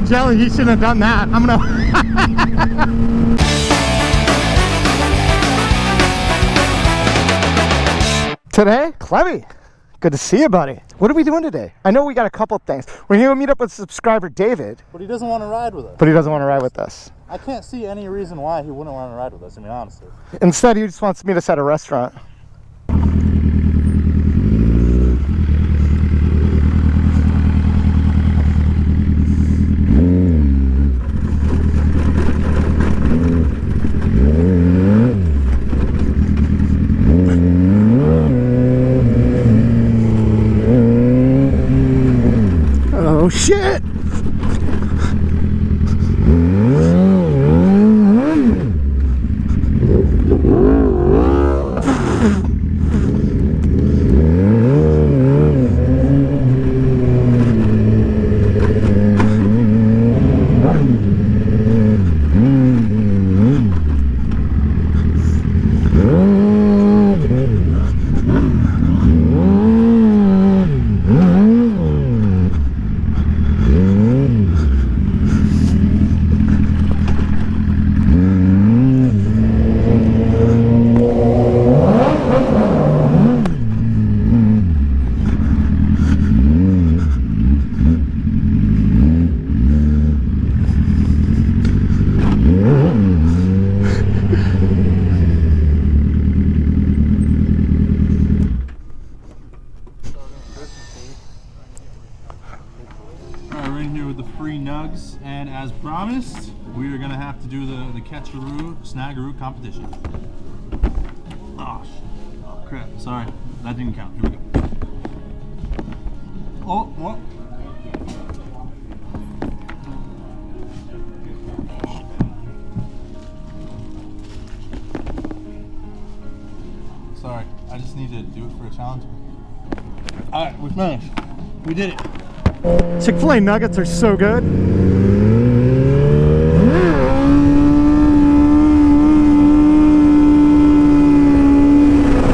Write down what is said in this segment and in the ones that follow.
me jelly. He shouldn't have done that. I'm gonna... Today, Clevy, good to see you, buddy. What are we doing today? I know we got a couple things. We're here to meet up with subscriber David. But he doesn't want to ride with us. But he doesn't want to ride with us. I can't see any reason why he wouldn't want to ride with us, I mean, honestly. Instead, he just wants to meet us at a restaurant. Oh shit! And as promised, we are gonna have to do the catch-a-roo, snag-a-roo competition. Oh, oh crap! Sorry, that didn't count. Here we go. Oh, what? Sorry, I just need to do it for a challenge. All right, we finished. We did it. Chick-fil-A nuggets are so good.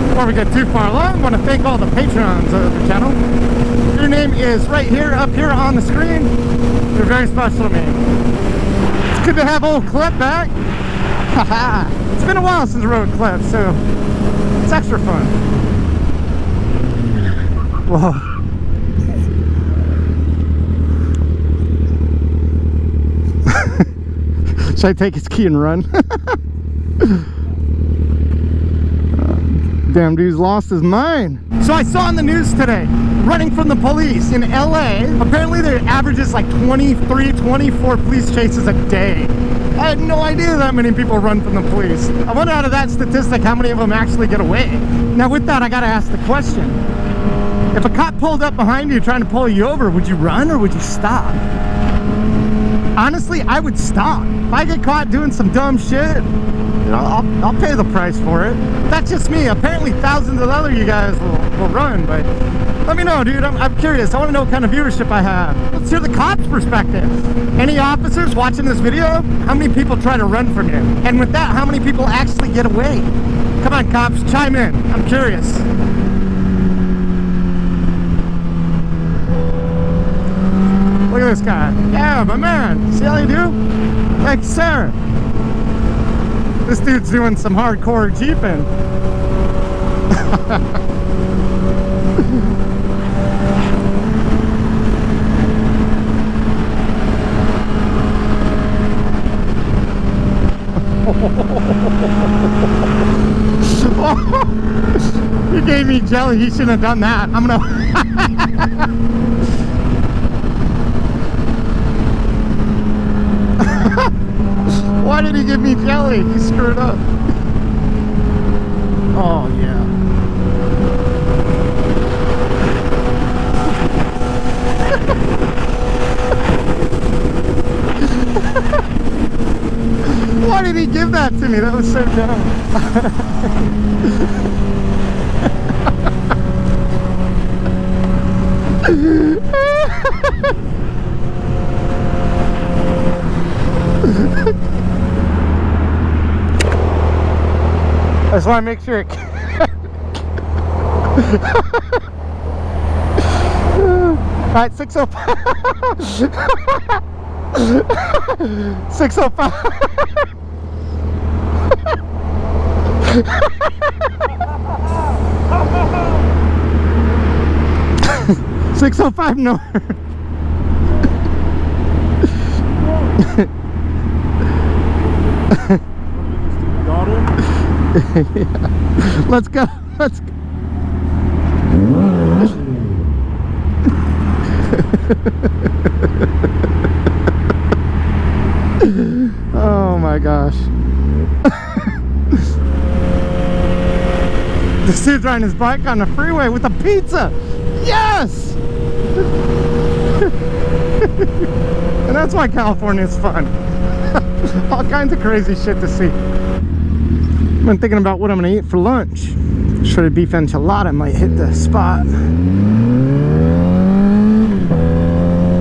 Before we get too far along, I want to thank all the patrons of the channel. Your name is right here, up here on the screen. You're very special to me. It's good to have old Clip back. It's been a while since I rode Clip, so it's extra fun. Whoa. Should I take his key and run? Damn dude's lost his mind. So I saw in the news today, running from the police in LA, apparently their average is like 23, 24 police chases a day. I had no idea that many people run from the police. I wonder out of that statistic how many of them actually get away. Now with that, I gotta ask the question. If a cop pulled up behind you trying to pull you over, would you run or would you stop? Honestly, I would stop. If I get caught doing some dumb shit, you know, I'll pay the price for it. That's just me. Apparently thousands of other you guys will run, but let me know, dude. I'm curious. I want to know what kind of viewership I have. Let's hear the cops' perspective. Any officers watching this video, how many people try to run from you? And with that, how many people actually get away? Come on, cops, chime in. I'm curious. Look at this guy. Yeah, my man. See how you do? Thanks, sir. This dude's doing some hardcore jeeping. He gave me jelly. He shouldn't have done that. I'm gonna... Why did he give me jelly? He screwed up. Oh, yeah. Why did he give that to me? That was so dumb. I just want to make sure it Alright, 605. 605. 605 no. Yeah. Let's go. Let's go. Oh my gosh. This dude's riding his bike on the freeway with a pizza. Yes! And that's why California is fun. All kinds of crazy shit to see. I've been thinking about what I'm gonna eat for lunch. Shredded beef enchilada might hit the spot.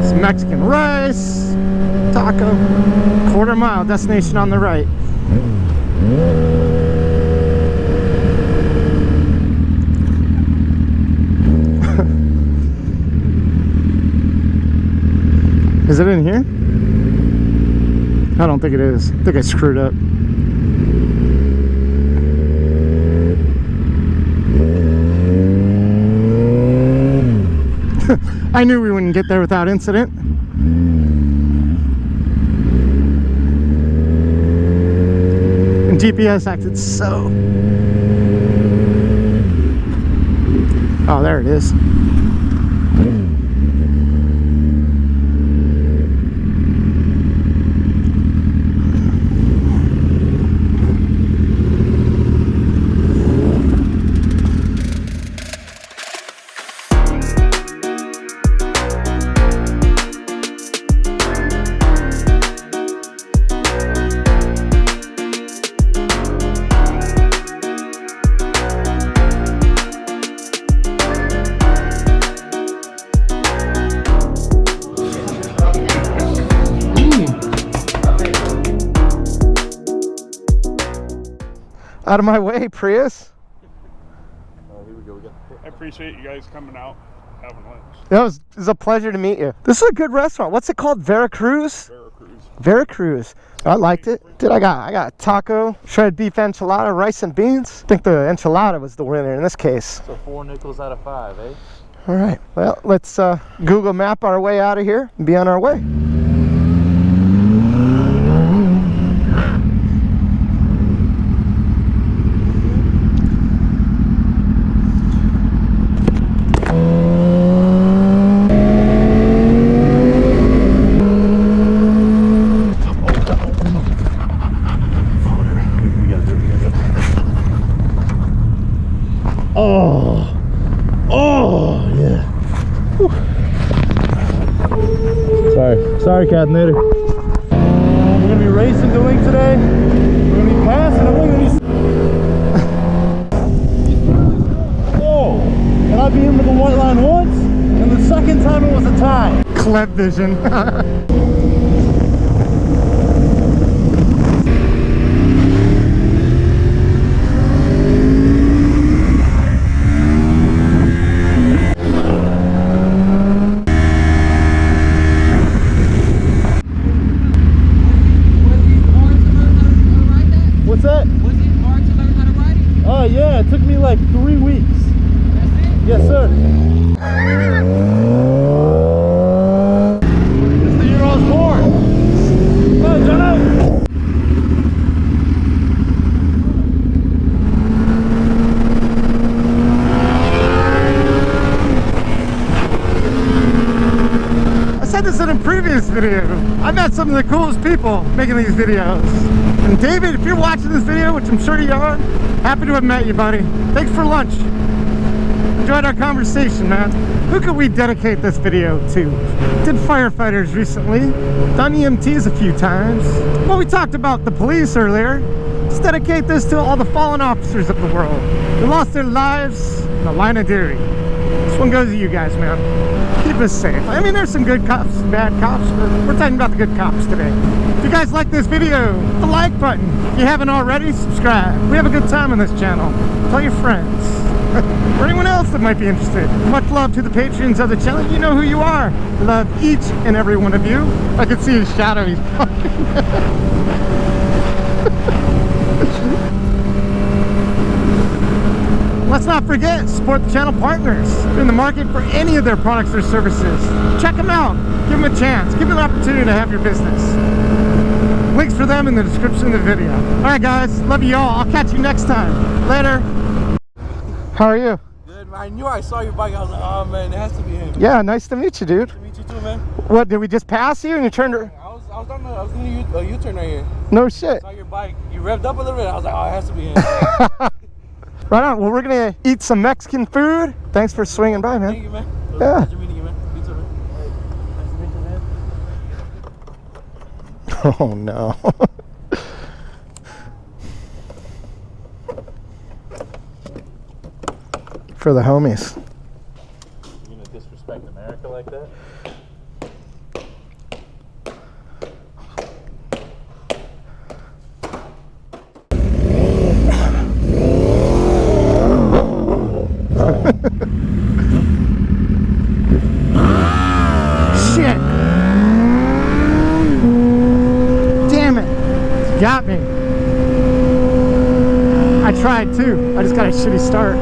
Some Mexican rice, taco, quarter-mile destination on the right. Is it in here? I don't think it is. I think I screwed up. I knew we wouldn't get there without incident. And GPS acted so... Oh, there it is. Out of my way, Prius. Here we go. I appreciate you guys coming out, having lunch. It was a pleasure to meet you. This is a good restaurant. What's it called? Veracruz? Veracruz. Veracruz. I liked it. Dude, I got taco, shredded beef enchilada, rice and beans. I think the enchilada was the winner in this case. So 4 nickels out of 5, eh? All right. Well, let's Google map our way out of here and be on our way. Sorry, Cadenator. We're gonna be racing Doing today. We're gonna be passing. I'm gonna be. Oh, and I've been with the white line once, and the second time it was a tie. Clep vision. Yeah, it took me like 3 weeks. That's it? Yes, sir. It's the year I was born. Come on, Johnny. I said this in a previous video. I met some of the coolest people making these videos. And David, if you're watching this video, which I'm sure you are, happy to have met you, buddy. Thanks for lunch. Enjoyed our conversation, man. Who could we dedicate this video to? Did firefighters recently. Done EMTs a few times. Well, we talked about the police earlier. Let's dedicate this to all the fallen officers of the world who lost their lives in the line of duty. This one goes to you guys, man. Keep us safe. I mean, there's some good cops and bad cops, but we're talking about the good cops today. If you guys like this video, hit the like button. If you haven't already, subscribe. We have a good time on this channel. Tell your friends. or anyone else that might be interested. Much love to the patrons of the channel. You know who you are. I love each and every one of you. I can see his shadow. He's Let's not forget, support the channel partners. If you're in the market for any of their products or services, check them out. Give them a chance. Give them an opportunity to have your business. Links for them in the description of the video. Alright guys, love you all. I'll catch you next time. Later. How are you? Good, man. I knew I saw your bike. I was like, oh man, it has to be him. Yeah, nice to meet you, dude. Nice to meet you too, man. What, did we just pass you and you turned her? I was doing a U-turn right here. No shit. I saw your bike. You revved up a little bit. I was like, oh, it has to be him. Right on. Well, we're gonna eat some Mexican food. Thanks for swinging by, man. Thank you, man. It was Yeah. a pleasure meeting you, man. You too, man. Nice to meet you, man. Oh no. For the homies. You gonna disrespect America like that? Shit. Damn it. Got me. I tried too. I just got a shitty start.